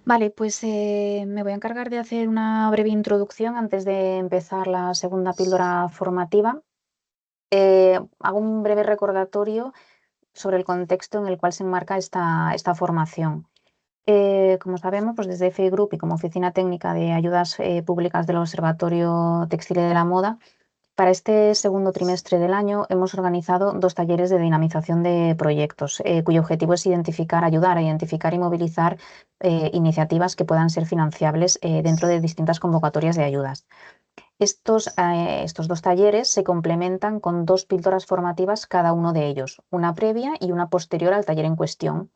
Vale, pues me voy a encargar de hacer una breve introducción antes de empezar la segunda píldora formativa. Hago un breve recordatorio sobre el contexto en el cual se enmarca esta formación. Como sabemos, pues desde FI Group y como Oficina Técnica de Ayudas Públicas del Observatorio Textil y de la Moda, para este segundo trimestre del año hemos organizado 2 talleres de dinamización de proyectos, cuyo objetivo es ayudar a identificar y movilizar iniciativas que puedan ser financiables dentro de distintas convocatorias de ayudas. Estos 2 talleres se complementan con 2 píldoras formativas cada uno de ellos, una previa y una posterior al taller en cuestión.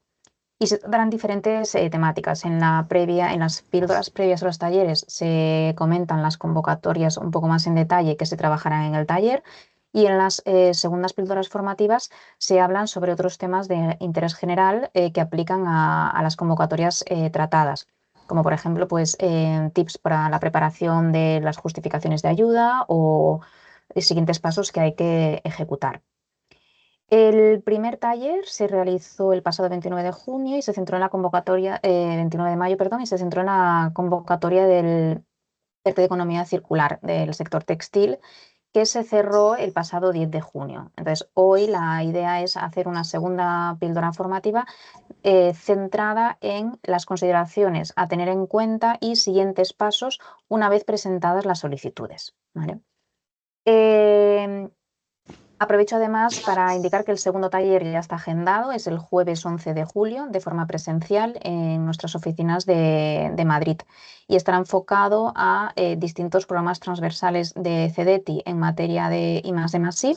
Y se darán diferentes temáticas. En las píldoras previas a los talleres se comentan las convocatorias un poco más en detalle que se trabajarán en el taller, y en las segundas píldoras formativas se hablan sobre otros temas de interés general que aplican a las convocatorias tratadas, como por ejemplo pues, tips para la preparación de las justificaciones de ayuda o siguientes pasos que hay que ejecutar. El primer taller se realizó el pasado 29 de junio y se centró en la convocatoria, 29 de mayo, perdón, y se centró en la convocatoria del PERTE de Economía Circular del sector textil, que se cerró el pasado 10 de junio. Entonces, hoy la idea es hacer una segunda píldora formativa centrada en las consideraciones a tener en cuenta y siguientes pasos una vez presentadas las solicitudes. ¿Vale? Em, Aprovecho además para indicar que el segundo taller ya está agendado, es el jueves 11 de julio, de forma presencial en nuestras oficinas de Madrid, y estará enfocado a distintos programas transversales de CEDETI en materia de I+D+I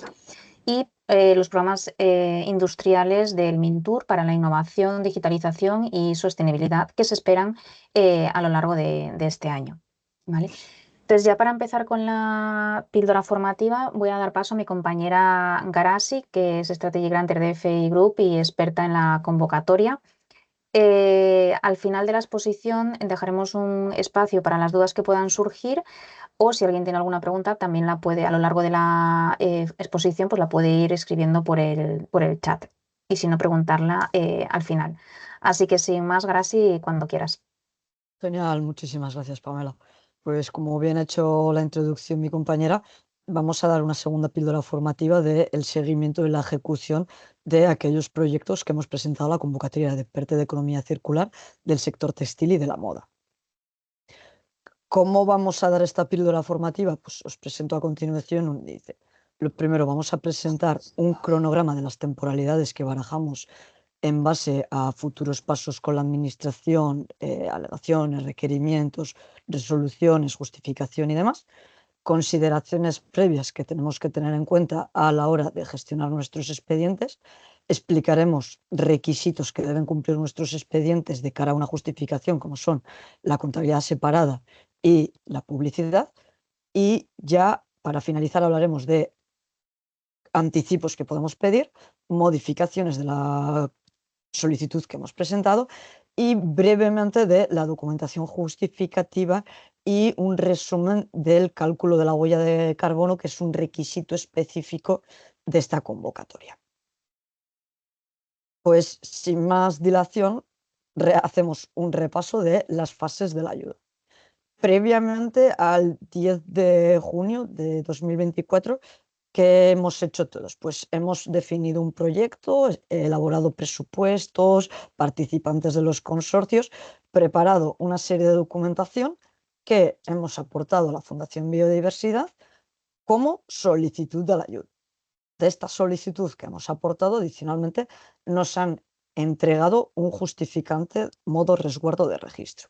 y los programas industriales del MINTUR para la innovación, digitalización y sostenibilidad que se esperan a lo largo de este año. ¿Vale? Entonces, ya para empezar con la píldora formativa, voy a dar paso a mi compañera Garasi, que es Strategy Granter de FI Group y experta en la convocatoria. Al final de la exposición dejaremos un espacio para las dudas que puedan surgir, o si alguien tiene alguna pregunta, también la puede, a lo largo de la exposición, pues la puede ir escribiendo por el chat, y si no, preguntarla al final. Así que sin más, Garasi, cuando quieras. Genial, muchísimas gracias, Pamela. Pues como bien ha hecho la introducción mi compañera, vamos a dar una segunda píldora formativa del seguimiento y la ejecución de aquellos proyectos que hemos presentado a la convocatoria de PERTE de Economía Circular del sector textil y de la moda. ¿Cómo vamos a dar esta píldora formativa? Pues os presento a continuación un índice. Lo primero, vamos a presentar un cronograma de las temporalidades que barajamos en base a futuros pasos con la administración, alegaciones, requerimientos, resoluciones, justificación y demás, consideraciones previas que tenemos que tener en cuenta a la hora de gestionar nuestros expedientes. Explicaremos requisitos que deben cumplir nuestros expedientes de cara a una justificación, como son la contabilidad separada y la publicidad. Y ya para finalizar hablaremos de anticipos que podemos pedir, modificaciones de la solicitud que hemos presentado y brevemente de la documentación justificativa y un resumen del cálculo de la huella de carbono, que es un requisito específico de esta convocatoria. Pues sin más dilación, hacemos un repaso de las fases de la ayuda. Previamente al 10 de junio de 2024, ¿qué hemos hecho todos? Pues hemos definido un proyecto, elaborado presupuestos, participantes de los consorcios, preparado una serie de documentación que hemos aportado a la Fundación Biodiversidad como solicitud de la ayuda. De esta solicitud que hemos aportado, adicionalmente, nos han entregado un justificante modo resguardo de registro.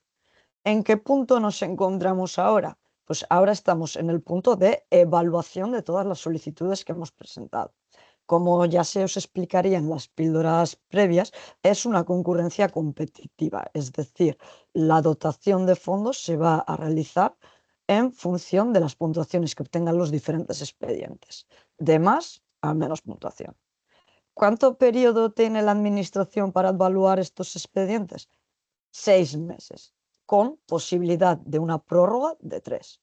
¿En qué punto nos encontramos ahora? Pues ahora estamos en el punto de evaluación de todas las solicitudes que hemos presentado. Como ya se os explicaría en las píldoras previas, es una concurrencia competitiva, es decir, la dotación de fondos se va a realizar en función de las puntuaciones que obtengan los diferentes expedientes, de más a menos puntuación. ¿Cuánto periodo tiene la Administración para evaluar estos expedientes? 6 meses, con posibilidad de una prórroga de 3.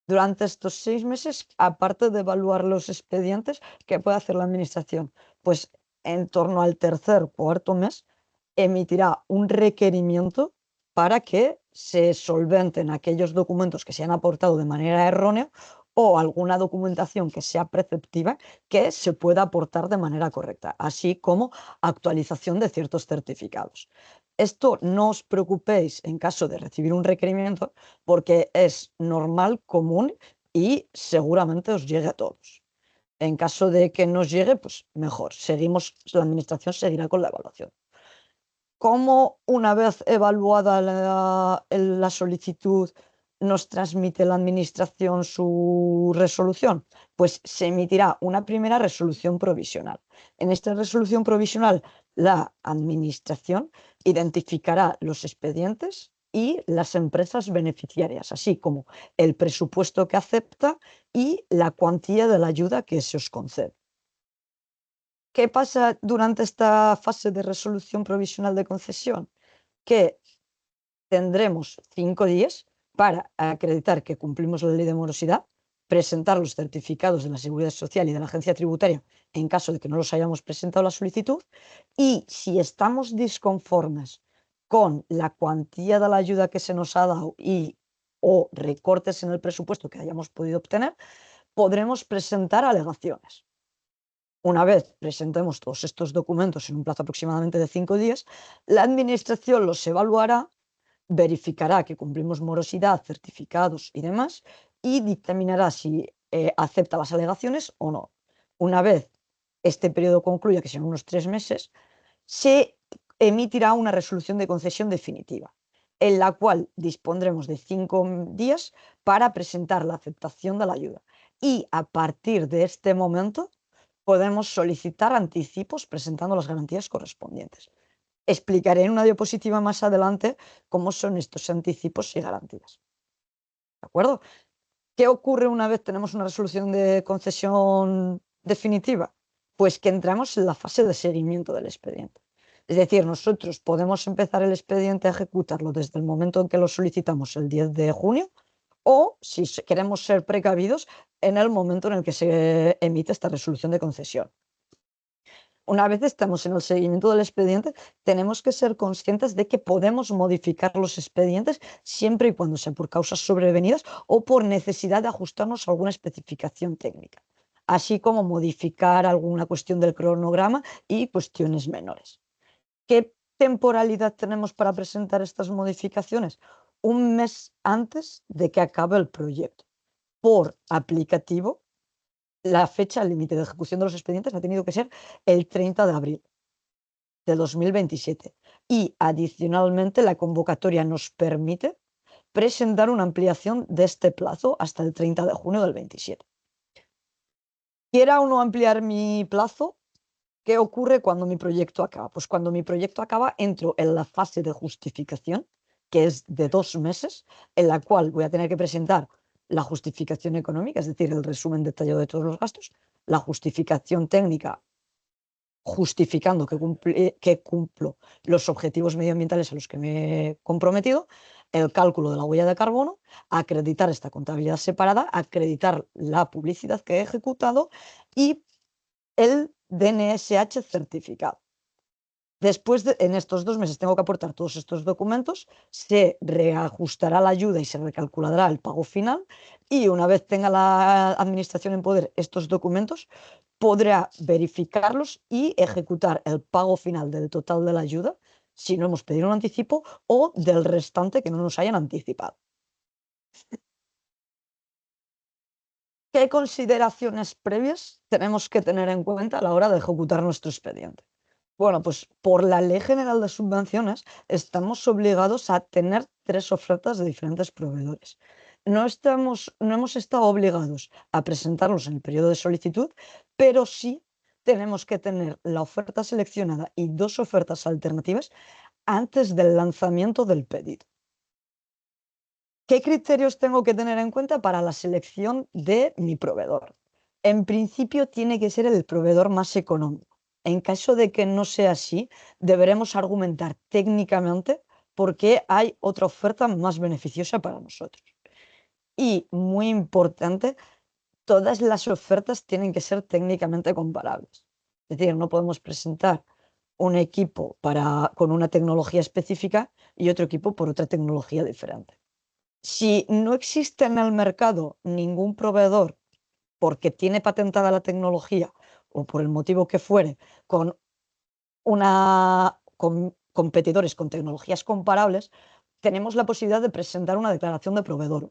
Durante estos 6 meses, aparte de evaluar los expedientes, ¿qué puede hacer la Administración? Pues en torno al tercer o cuarto mes emitirá un requerimiento para que se solventen aquellos documentos que se han aportado de manera errónea o alguna documentación que sea preceptiva que se pueda aportar de manera correcta, así como actualización de ciertos certificados. Esto no os preocupéis en caso de recibir un requerimiento porque es normal, común y seguramente os llegue a todos. En caso de que nos llegue, pues mejor, la administración seguirá con la evaluación. ¿Cómo una vez evaluada la solicitud nos transmite la administración su resolución? Pues se emitirá una primera resolución provisional. En esta resolución provisional, la administración identificará los expedientes y las empresas beneficiarias, así como el presupuesto que acepta y la cuantía de la ayuda que se os concede. ¿Qué pasa durante esta fase de resolución provisional de concesión? Que tendremos 5 días para acreditar que cumplimos la ley de morosidad, presentar los certificados de la Seguridad Social y de la Agencia Tributaria en caso de que no los hayamos presentado la solicitud, y si estamos disconformes con la cuantía de la ayuda que se nos ha dado y o recortes en el presupuesto que hayamos podido obtener, podremos presentar alegaciones. Una vez presentemos todos estos documentos en un plazo aproximadamente de 5 días, la administración los evaluará, verificará que cumplimos morosidad, certificados y demás, y dictaminará si acepta las alegaciones o no. Una vez este periodo concluya, que serán unos 3 meses, se emitirá una resolución de concesión definitiva, en la cual dispondremos de 5 días para presentar la aceptación de la ayuda. Y a partir de este momento podemos solicitar anticipos presentando las garantías correspondientes. Explicaré en una diapositiva más adelante cómo son estos anticipos y garantías. ¿De acuerdo? ¿Qué ocurre una vez tenemos una resolución de concesión definitiva? Pues que entramos en la fase de seguimiento del expediente. Es decir, nosotros podemos empezar el expediente a ejecutarlo desde el momento en que lo solicitamos, el 10 de junio, o, si queremos ser precavidos, en el momento en el que se emite esta resolución de concesión. Una vez estamos en el seguimiento del expediente, tenemos que ser conscientes de que podemos modificar los expedientes siempre y cuando sea por causas sobrevenidas o por necesidad de ajustarnos a alguna especificación técnica, así como modificar alguna cuestión del cronograma y cuestiones menores. ¿Qué temporalidad tenemos para presentar estas modificaciones? Un mes antes de que acabe el proyecto. Por aplicativo, la fecha límite de ejecución de los expedientes ha tenido que ser el 30 de abril de 2027. Y adicionalmente, la convocatoria nos permite presentar una ampliación de este plazo hasta el 30 de junio del 27. Quiera o no ampliar mi plazo, ¿qué ocurre cuando mi proyecto acaba? Pues cuando mi proyecto acaba, entro en la fase de justificación, que es de 2 meses, en la cual voy a tener que presentar la justificación económica, es decir, el resumen detallado de todos los gastos, la justificación técnica, justificando que cumplo los objetivos medioambientales a los que me he comprometido, el cálculo de la huella de carbono, acreditar esta contabilidad separada, acreditar la publicidad que he ejecutado y el DNSH certificado. Después en estos 2 meses tengo que aportar todos estos documentos, se reajustará la ayuda y se recalculará el pago final, y una vez tenga la administración en poder estos documentos, podrá verificarlos y ejecutar el pago final del total de la ayuda, si no hemos pedido un anticipo, o del restante que no nos hayan anticipado. ¿Qué consideraciones previas tenemos que tener en cuenta a la hora de ejecutar nuestro expediente? Bueno, pues por la Ley General de Subvenciones estamos obligados a tener 3 ofertas de diferentes proveedores. No hemos estado obligados a presentarlos en el periodo de solicitud, pero sí tenemos que tener la oferta seleccionada y 2 ofertas alternativas antes del lanzamiento del pedido. ¿Qué criterios tengo que tener en cuenta para la selección de mi proveedor? En principio tiene que ser el proveedor más económico. En caso de que no sea así, deberemos argumentar técnicamente por qué hay otra oferta más beneficiosa para nosotros. Y muy importante, todas las ofertas tienen que ser técnicamente comparables. Es decir, no podemos presentar un equipo con una tecnología específica y otro equipo por otra tecnología diferente. Si no existe en el mercado ningún proveedor porque tiene patentada la tecnología o por el motivo que fuere, con competidores con tecnologías comparables, tenemos la posibilidad de presentar una declaración de proveedor.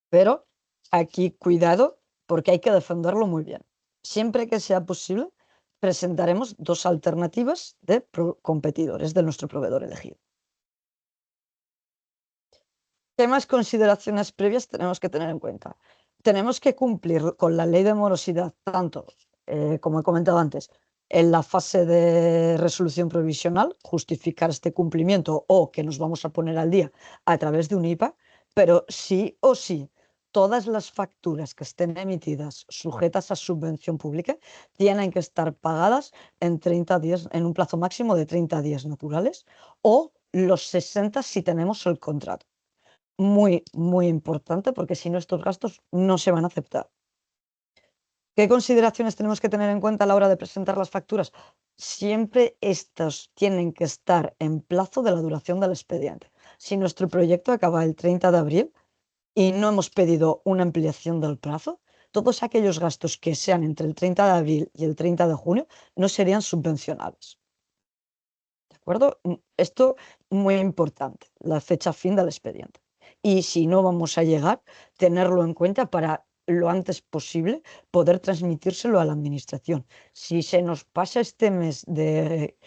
Pero aquí cuidado porque hay que defenderlo muy bien. Siempre que sea posible, presentaremos dos alternativas de competidores de nuestro proveedor elegido. ¿Qué más consideraciones previas tenemos que tener en cuenta? Tenemos que cumplir con la ley de morosidad, tanto, como he comentado antes, en la fase de resolución provisional, justificar este cumplimiento o que nos vamos a poner al día a través de un IPA, pero sí o sí, todas las facturas que estén emitidas sujetas a subvención pública tienen que estar pagadas en 30 días, en un plazo máximo de 30 días naturales o los 60 si tenemos el contrato. Muy, muy importante porque si no estos gastos no se van a aceptar. ¿Qué consideraciones tenemos que tener en cuenta a la hora de presentar las facturas? Siempre estos tienen que estar en plazo de la duración del expediente. Si nuestro proyecto acaba el 30 de abril y no hemos pedido una ampliación del plazo, todos aquellos gastos que sean entre el 30 de abril y el 30 de junio no serían subvencionables. ¿De acuerdo? Esto muy importante, la fecha fin del expediente. Y si no vamos a llegar, tenerlo en cuenta para lo antes posible poder transmitírselo a la administración. Si se nos pasa este mes de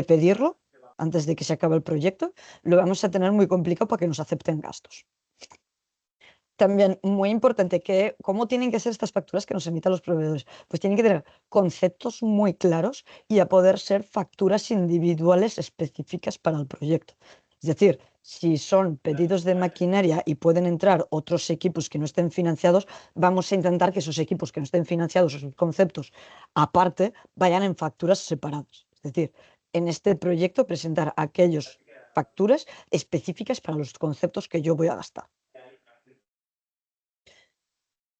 pedirlo, antes de que se acabe el proyecto, lo vamos a tener muy complicado para que nos acepten gastos. También muy importante que cómo tienen que ser estas facturas que nos emitan los proveedores. Pues tienen que tener conceptos muy claros y a poder ser facturas individuales específicas para el proyecto. Es decir, si son pedidos de maquinaria y pueden entrar otros equipos que no estén financiados, vamos a intentar que esos equipos que no estén financiados, esos conceptos aparte, vayan en facturas separadas. Es decir, en este proyecto presentar aquellas facturas específicas para los conceptos que yo voy a gastar.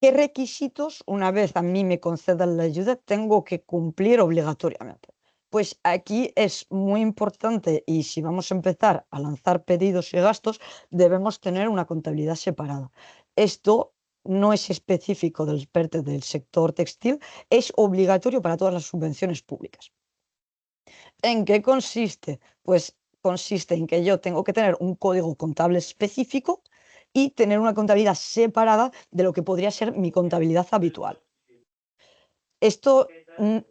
¿Qué requisitos, una vez a mí me concedan la ayuda, tengo que cumplir obligatoriamente? Pues aquí es muy importante y si vamos a empezar a lanzar pedidos y gastos, debemos tener una contabilidad separada. Esto no es específico del sector textil, es obligatorio para todas las subvenciones públicas. ¿En qué consiste? Pues consiste en que yo tengo que tener un código contable específico y tener una contabilidad separada de lo que podría ser mi contabilidad habitual. Esto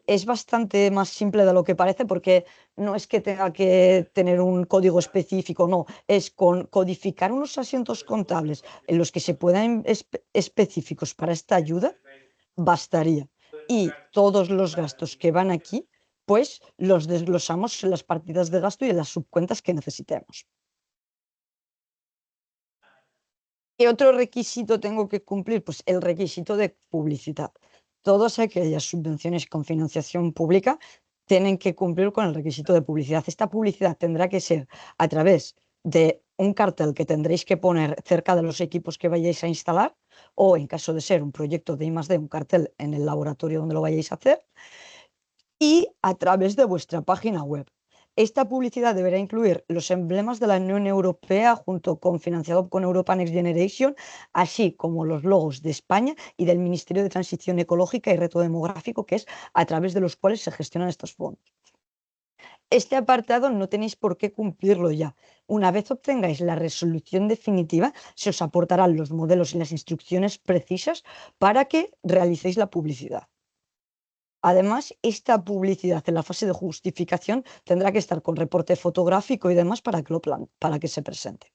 es bastante más simple de lo que parece porque no es que tenga que tener un código específico, no, es con codificar unos asientos contables en los que se puedan específicos para esta ayuda, bastaría. Y todos los gastos que van aquí, pues los desglosamos en las partidas de gasto y en las subcuentas que necesitemos. ¿Qué otro requisito tengo que cumplir? Pues el requisito de publicidad. Todas aquellas subvenciones con financiación pública tienen que cumplir con el requisito de publicidad. Esta publicidad tendrá que ser a través de un cartel que tendréis que poner cerca de los equipos que vayáis a instalar o, en caso de ser un proyecto de I+D, un cartel en el laboratorio donde lo vayáis a hacer y a través de vuestra página web. Esta publicidad deberá incluir los emblemas de la Unión Europea junto con financiado con Europa Next Generation, así como los logos de España y del Ministerio de Transición Ecológica y Reto Demográfico, que es a través de los cuales se gestionan estos fondos. Este apartado no tenéis por qué cumplirlo ya. Una vez obtengáis la resolución definitiva, se os aportarán los modelos y las instrucciones precisas para que realicéis la publicidad. Además, esta publicidad en la fase de justificación tendrá que estar con reporte fotográfico y demás para que se presente.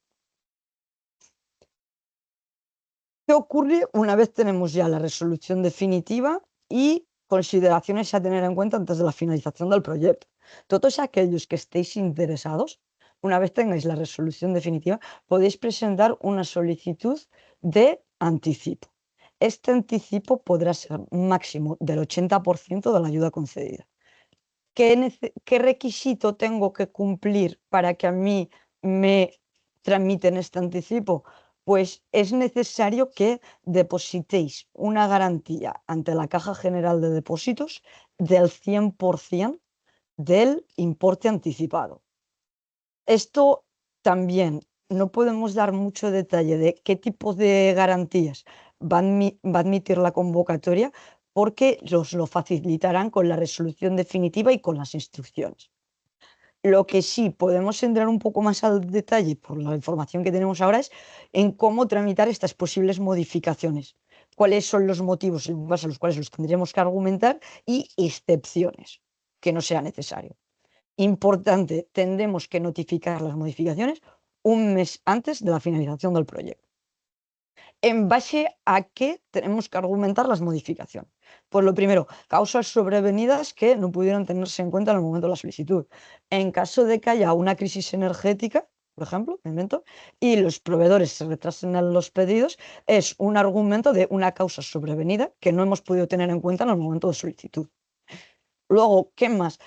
¿Qué ocurre una vez tenemos ya la resolución definitiva y consideraciones a tener en cuenta antes de la finalización del proyecto? Todos aquellos que estéis interesados, una vez tengáis la resolución definitiva, podéis presentar una solicitud de anticipo. Este anticipo podrá ser máximo del 80% de la ayuda concedida. ¿Qué requisito tengo que cumplir para que a mí me tramiten este anticipo? Pues es necesario que depositéis una garantía ante la Caja General de Depósitos del 100% del importe anticipado. Esto también no podemos dar mucho detalle de qué tipo de garantías va a admitir la convocatoria porque nos lo facilitarán con la resolución definitiva y con las instrucciones. Lo que sí podemos entrar un poco más al detalle por la información que tenemos ahora es en cómo tramitar estas posibles modificaciones, cuáles son los motivos en base a los cuales los tendremos que argumentar y excepciones que no sea necesario. Importante, tendremos que notificar las modificaciones un mes antes de la finalización del proyecto. ¿En base a qué tenemos que argumentar las modificaciones? Pues lo primero, causas sobrevenidas que no pudieron tenerse en cuenta en el momento de la solicitud. En caso de que haya una crisis energética, por ejemplo, me invento, y los proveedores se retrasen en los pedidos, es un argumento de una causa sobrevenida que no hemos podido tener en cuenta en el momento de solicitud. Luego, ¿qué más?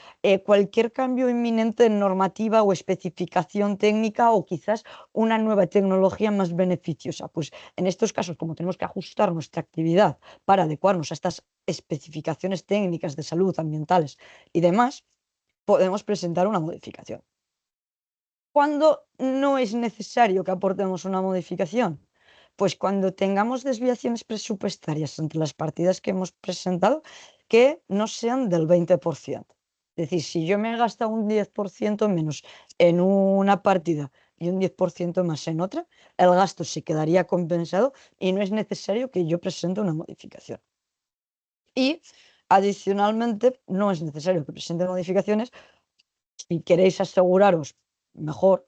Cualquier cambio inminente en normativa o especificación técnica o quizás una nueva tecnología más beneficiosa. Pues en estos casos, como tenemos que ajustar nuestra actividad para adecuarnos a estas especificaciones técnicas de salud, ambientales y demás, podemos presentar una modificación. ¿Cuándo no es necesario que aportemos una modificación? Pues cuando tengamos desviaciones presupuestarias entre las partidas que hemos presentado que no sean del 20%. Es decir, si yo me he gastado un 10% menos en una partida y un 10% más en otra, el gasto se quedaría compensado y no es necesario que yo presente una modificación. Y adicionalmente, no es necesario que presente modificaciones si queréis aseguraros mejor,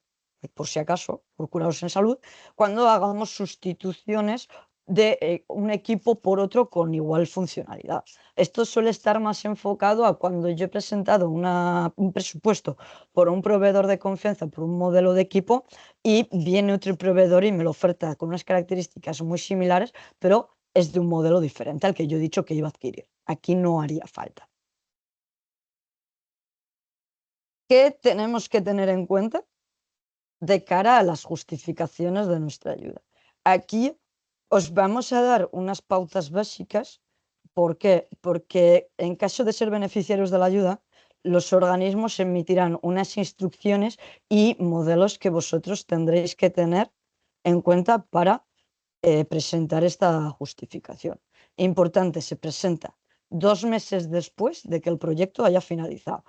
por si acaso, procuraros en salud, cuando hagamos sustituciones de un equipo por otro con igual funcionalidad. Esto suele estar más enfocado a cuando yo he presentado un presupuesto por un proveedor de confianza, por un modelo de equipo, y viene otro proveedor y me lo oferta con unas características muy similares, pero es de un modelo diferente al que yo he dicho que iba a adquirir. Aquí no haría falta. ¿Qué tenemos que tener en cuenta de cara a las justificaciones de nuestra ayuda? Aquí os vamos a dar unas pautas básicas. ¿Por qué? Porque en caso de ser beneficiarios de la ayuda, los organismos emitirán unas instrucciones y modelos que vosotros tendréis que tener en cuenta para presentar esta justificación. Importante, se presenta 2 meses después de que el proyecto haya finalizado.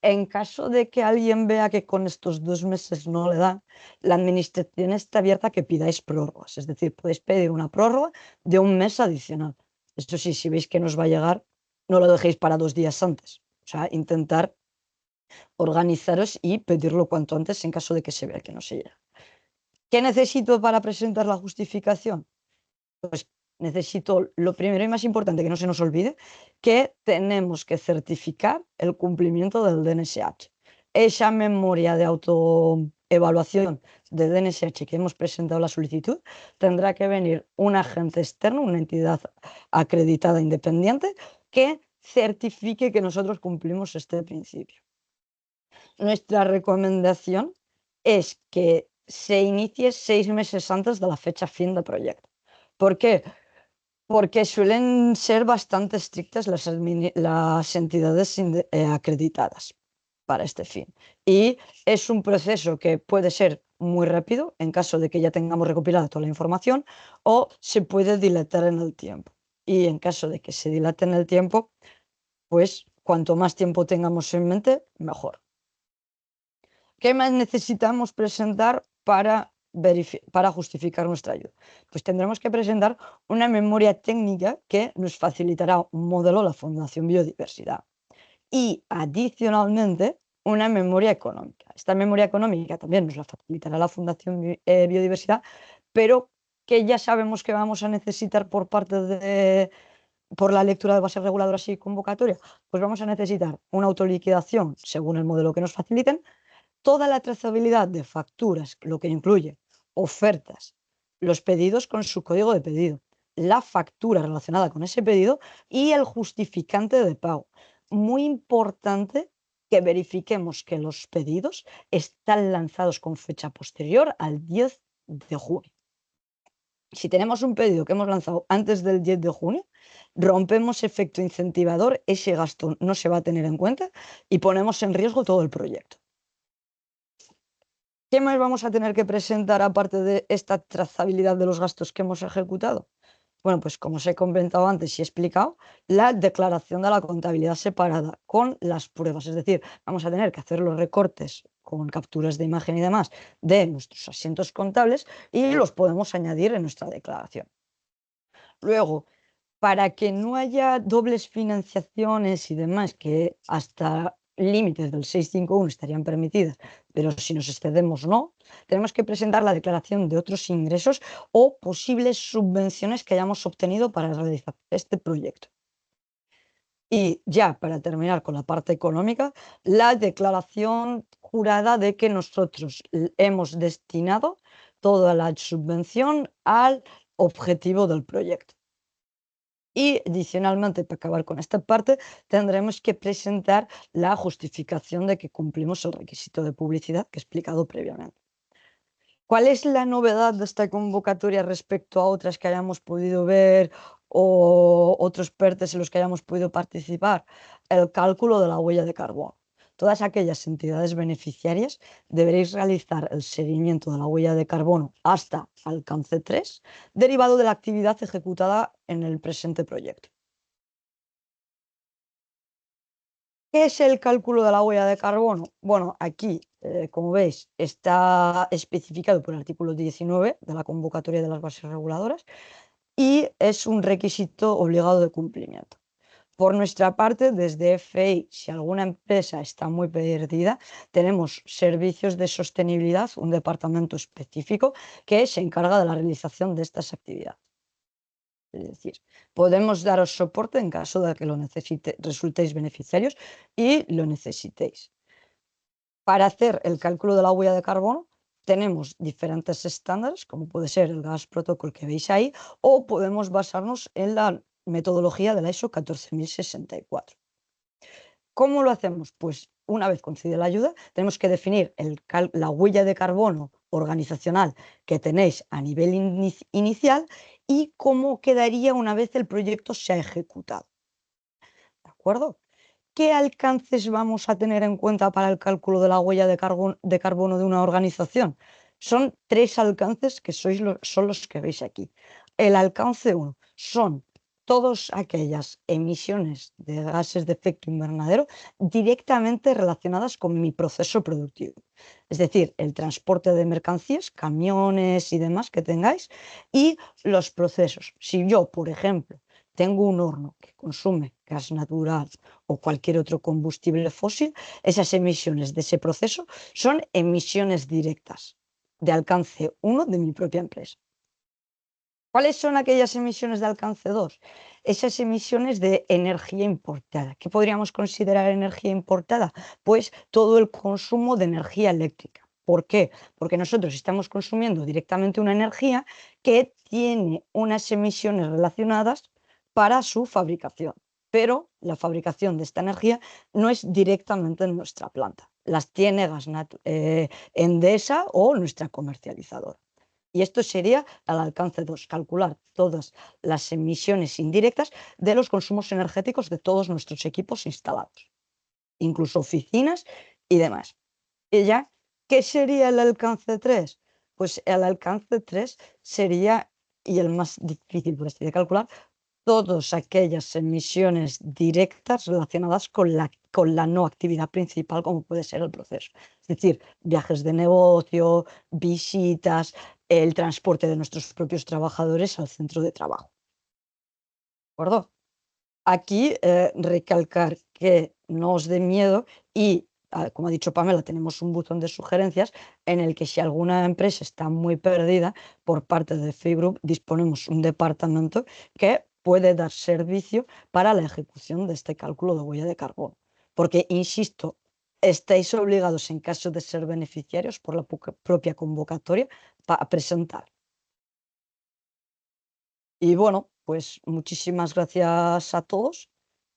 En caso de que alguien vea que con estos 2 meses no le dan, la administración está abierta a que pidáis prórrogas. Es decir, podéis pedir una prórroga de un mes adicional. Esto sí, si veis que nos va a llegar, no lo dejéis para 2 días antes. O sea, intentar organizaros y pedirlo cuanto antes en caso de que se vea que no se llega. ¿Qué necesito para presentar la justificación? Pues necesito, lo primero y más importante, que no se nos olvide, que tenemos que certificar el cumplimiento del DNSH. Esa memoria de autoevaluación de DNSH que hemos presentado la solicitud tendrá que venir un agente externo, una entidad acreditada independiente, que certifique que nosotros cumplimos este principio. Nuestra recomendación es que se inicie 6 meses antes de la fecha fin del proyecto. ¿Por qué? Porque suelen ser bastante estrictas las entidades acreditadas para este fin. Y es un proceso que puede ser muy rápido en caso de que ya tengamos recopilada toda la información o se puede dilatar en el tiempo. Y en caso de que se dilate en el tiempo, pues cuanto más tiempo tengamos en mente, mejor. ¿Qué más necesitamos presentar para justificar nuestra ayuda? Pues tendremos que presentar una memoria técnica que nos facilitará un modelo de la Fundación Biodiversidad y adicionalmente una memoria económica. Esta memoria económica también nos la facilitará la Fundación Biodiversidad, pero que ya sabemos que vamos a necesitar por la lectura de bases reguladoras y convocatoria, pues vamos a necesitar una autoliquidación según el modelo que nos faciliten, toda la trazabilidad de facturas, lo que incluye ofertas, los pedidos con su código de pedido, la factura relacionada con ese pedido y el justificante de pago. Muy importante que verifiquemos que los pedidos están lanzados con fecha posterior al 10 de junio. Si tenemos un pedido que hemos lanzado antes del 10 de junio, rompemos efecto incentivador, ese gasto no se va a tener en cuenta y ponemos en riesgo todo el proyecto. ¿Qué más vamos a tener que presentar aparte de esta trazabilidad de los gastos que hemos ejecutado? Bueno, pues como os he comentado antes y he explicado, la declaración de la contabilidad separada con las pruebas. Es decir, vamos a tener que hacer los recortes con capturas de imagen y demás de nuestros asientos contables y los podemos añadir en nuestra declaración. Luego, para que no haya dobles financiaciones y demás, que hasta límites del 651 estarían permitidas, pero si nos excedemos no, tenemos que presentar la declaración de otros ingresos o posibles subvenciones que hayamos obtenido para realizar este proyecto. Y ya para terminar con la parte económica, la declaración jurada de que nosotros hemos destinado toda la subvención al objetivo del proyecto. Y adicionalmente, para acabar con esta parte, tendremos que presentar la justificación de que cumplimos el requisito de publicidad que he explicado previamente. ¿Cuál es la novedad de esta convocatoria respecto a otras que hayamos podido ver o otros PERTES en los que hayamos podido participar? El cálculo de la huella de carbono. Todas aquellas entidades beneficiarias deberéis realizar el seguimiento de la huella de carbono hasta alcance 3, derivado de la actividad ejecutada en el presente proyecto. ¿Qué es el cálculo de la huella de carbono? Bueno, aquí, como veis, está especificado por el artículo 19 de la convocatoria de las bases reguladoras y es un requisito obligado de cumplimiento. Por nuestra parte, desde FEI, si alguna empresa está muy perdida, tenemos servicios de sostenibilidad, un departamento específico que se encarga de la realización de estas actividades. Es decir, podemos daros soporte en caso de que lo resultéis beneficiarios y lo necesitéis. Para hacer el cálculo de la huella de carbono, tenemos diferentes estándares, como puede ser el Gas Protocol que veis ahí, o podemos basarnos en la metodología de la ISO 14064. ¿Cómo lo hacemos? Pues una vez concedida la ayuda, tenemos que definir la huella de carbono organizacional que tenéis a nivel inicial y cómo quedaría una vez el proyecto se ha ejecutado. ¿De acuerdo? ¿Qué alcances vamos a tener en cuenta para el cálculo de la huella de carbono de una organización? Son 3 alcances que son los que veis aquí. El alcance 1 son todas aquellas emisiones de gases de efecto invernadero directamente relacionadas con mi proceso productivo. Es decir, el transporte de mercancías, camiones y demás que tengáis, y los procesos. Si yo, por ejemplo, tengo un horno que consume gas natural o cualquier otro combustible fósil, esas emisiones de ese proceso son emisiones directas de alcance 1 de mi propia empresa. ¿Cuáles son aquellas emisiones de alcance 2? Esas emisiones de energía importada. ¿Qué podríamos considerar energía importada? Pues todo el consumo de energía eléctrica. ¿Por qué? Porque nosotros estamos consumiendo directamente una energía que tiene unas emisiones relacionadas para su fabricación, pero la fabricación de esta energía no es directamente en nuestra planta. Las tiene Endesa o nuestra comercializadora. Y esto sería al alcance 2, calcular todas las emisiones indirectas de los consumos energéticos de todos nuestros equipos instalados, incluso oficinas y demás. Y ya, ¿qué sería el alcance 3? Pues el alcance 3 sería, y el más difícil por este de calcular, todas aquellas emisiones directas relacionadas con la no actividad principal, como puede ser el proceso. Es decir, viajes de negocio, visitas, el transporte de nuestros propios trabajadores al centro de trabajo. ¿De acuerdo? Aquí recalcar que no os dé miedo y, como ha dicho Pamela, tenemos un buzón de sugerencias en el que si alguna empresa está muy perdida, por parte de FEI disponemos un departamento que puede dar servicio para la ejecución de este cálculo de huella de carbono. Porque, insisto, estáis obligados, en caso de ser beneficiarios por la propia convocatoria, a presentar. Y bueno, pues muchísimas gracias a todos.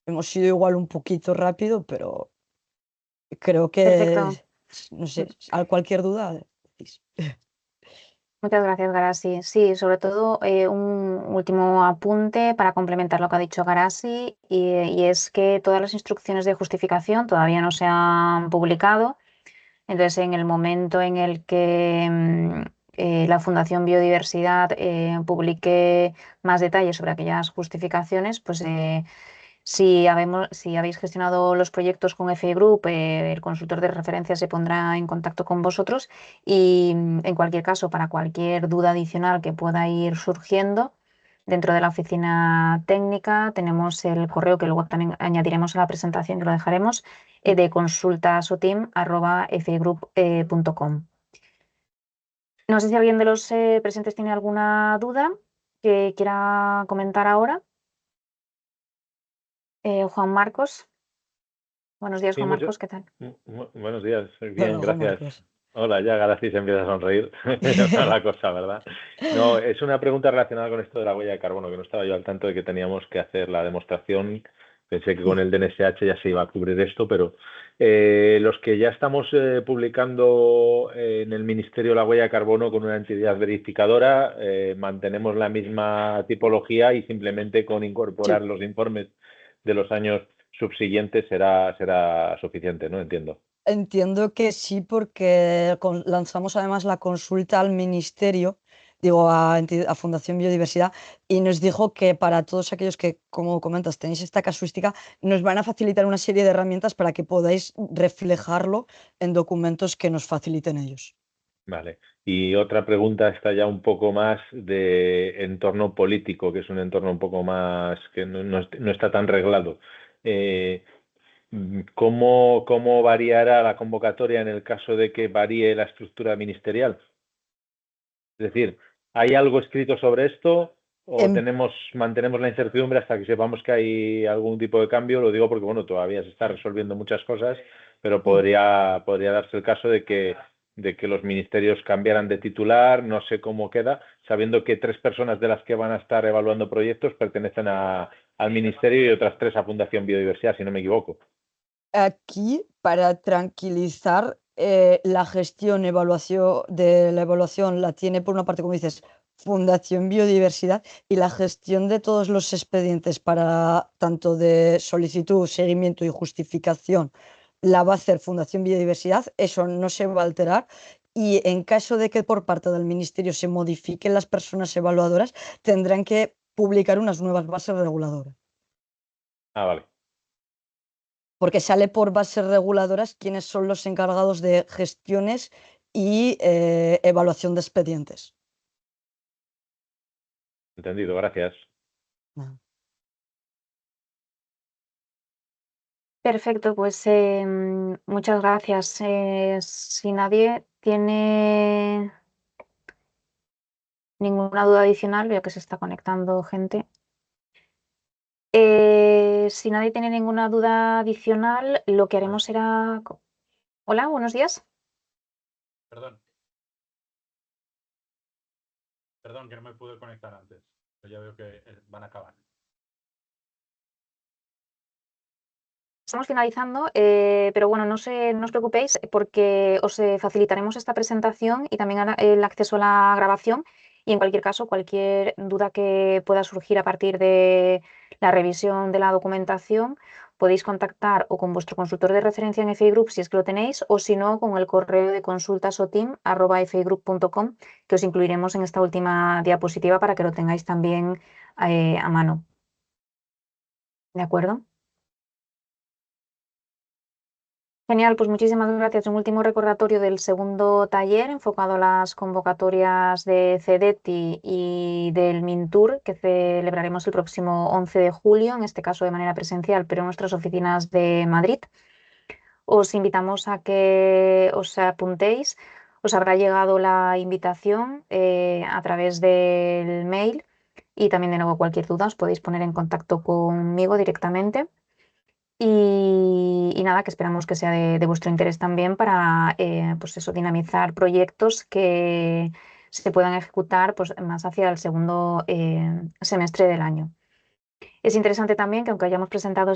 Hemos sido igual un poquito rápido, pero creo Perfecto. que, no sé, a cualquier duda, decís. Muchas gracias, Garasi. Sí, sobre todo un último apunte para complementar lo que ha dicho Garasi, y es que todas las instrucciones de justificación todavía no se han publicado. Entonces, en el momento en el que la Fundación Biodiversidad publique más detalles sobre aquellas justificaciones, pues si habéis gestionado los proyectos con FE Group, el consultor de referencia se pondrá en contacto con vosotros y, en cualquier caso, para cualquier duda adicional que pueda ir surgiendo dentro de la oficina técnica, tenemos el correo que luego también añadiremos a la presentación, que lo dejaremos, de consultasoteam@fegroup.com. No sé si alguien de los presentes tiene alguna duda que quiera comentar ahora. Juan Marcos. Buenos días, Sí, Juan Marcos, ¿qué tal? buenos días, bien, Bueno, Juan gracias. Marcos. Hola, ya García se empieza a sonreír. La cosa, ¿verdad? No, es una pregunta relacionada con esto de la huella de carbono, que no estaba yo al tanto de que teníamos que hacer la demostración. Pensé que con el DNSH ya se iba a cubrir esto, pero los que ya estamos publicando en el Ministerio la huella de carbono con una entidad verificadora, mantenemos la misma tipología y simplemente con incorporar Sí, los informes de los años subsiguientes será suficiente, ¿no? Entiendo. entiendo que sí, porque lanzamos además la consulta al ministerio, digo, a Fundación Biodiversidad, y nos dijo que para todos aquellos que, como comentas, tenéis esta casuística, nos van a facilitar una serie de herramientas para que podáis reflejarlo en documentos que nos faciliten ellos. Vale. Y otra pregunta está ya un poco más de entorno político, que es un entorno un poco más que no está tan reglado. Eh, ¿cómo variará la convocatoria en el caso de que varíe la estructura ministerial? Es decir, ¿hay algo escrito sobre esto o En mantenemos la incertidumbre hasta que sepamos que hay algún tipo de cambio? Lo digo porque, bueno, todavía se está resolviendo muchas cosas, pero podría darse el caso de que los ministerios cambiaran de titular, no sé cómo queda, sabiendo que 3 personas de las que van a estar evaluando proyectos pertenecen al ministerio y otras 3 a Fundación Biodiversidad, si no me equivoco. Aquí, para tranquilizar, la gestión, evaluación de la evaluación la tiene, por una parte, como dices, Fundación Biodiversidad, y la gestión de todos los expedientes para tanto de solicitud, seguimiento y justificación la va a hacer Fundación Biodiversidad. Eso no se va a alterar, y en caso de que por parte del ministerio se modifiquen las personas evaluadoras, tendrán que publicar unas nuevas bases reguladoras. Ah, vale. Porque sale por bases reguladoras quiénes son los encargados de gestiones y evaluación de expedientes. Entendido, gracias. Ah. Perfecto, pues muchas gracias. Si nadie tiene ninguna duda adicional, veo que se está conectando gente. Si nadie tiene ninguna duda adicional, lo que haremos será... Hola, buenos días. Perdón, perdón que no me pude conectar antes, pero ya veo que van a acabar. Estamos finalizando, pero bueno, no os preocupéis porque os facilitaremos esta presentación y también el acceso a la grabación. Y en cualquier caso, cualquier duda que pueda surgir a partir de la revisión de la documentación, podéis contactar o con vuestro consultor de referencia en FI Group si es que lo tenéis, o si no, con el correo de consultasoteam@figroup.com, que os incluiremos en esta última diapositiva para que lo tengáis también a mano. ¿De acuerdo? Genial, pues muchísimas gracias. Un último recordatorio del segundo taller enfocado a las convocatorias de CEDETI y del MINTUR, que celebraremos el próximo 11 de julio, en este caso de manera presencial, pero en nuestras oficinas de Madrid. Os invitamos a que os apuntéis. Os habrá llegado la invitación a través del mail, y también, de nuevo, cualquier duda os podéis poner en contacto conmigo directamente. Y nada, que esperamos que sea de vuestro interés también para pues eso, dinamizar proyectos que se puedan ejecutar pues, más hacia el segundo semestre del año. Es interesante también que aunque hayamos presentado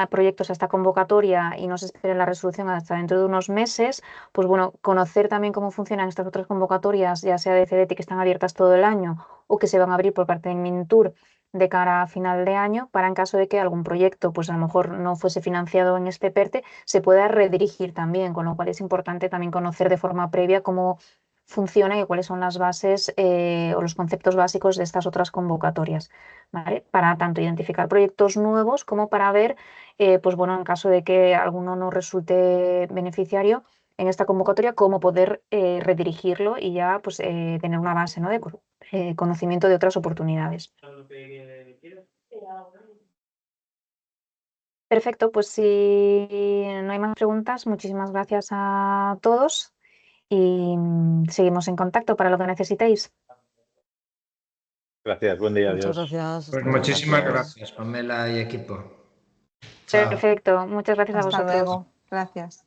proyectos a esta convocatoria y no se espere la resolución hasta dentro de unos meses, pues bueno, conocer también cómo funcionan estas otras convocatorias, ya sea de CDT que están abiertas todo el año o que se van a abrir por parte del Mintur de cara a final de año, para en caso de que algún proyecto pues a lo mejor no fuese financiado en este PERTE, se pueda redirigir también, con lo cual es importante también conocer de forma previa cómo funciona y cuáles son las bases o los conceptos básicos de estas otras convocatorias, ¿vale? Para tanto identificar proyectos nuevos como para ver, pues bueno, en caso de que alguno no resulte beneficiario en esta convocatoria, cómo poder redirigirlo y ya pues tener una base, ¿no? de conocimiento de otras oportunidades. Perfecto, pues si no hay más preguntas, muchísimas gracias a todos y seguimos en contacto para lo que necesitéis. Gracias, buen día, Muchas adiós. gracias. Pues Hasta luego. muchísimas Adiós. gracias, Pamela y equipo. Chao. Perfecto, muchas gracias a Hasta vosotros. luego. Gracias.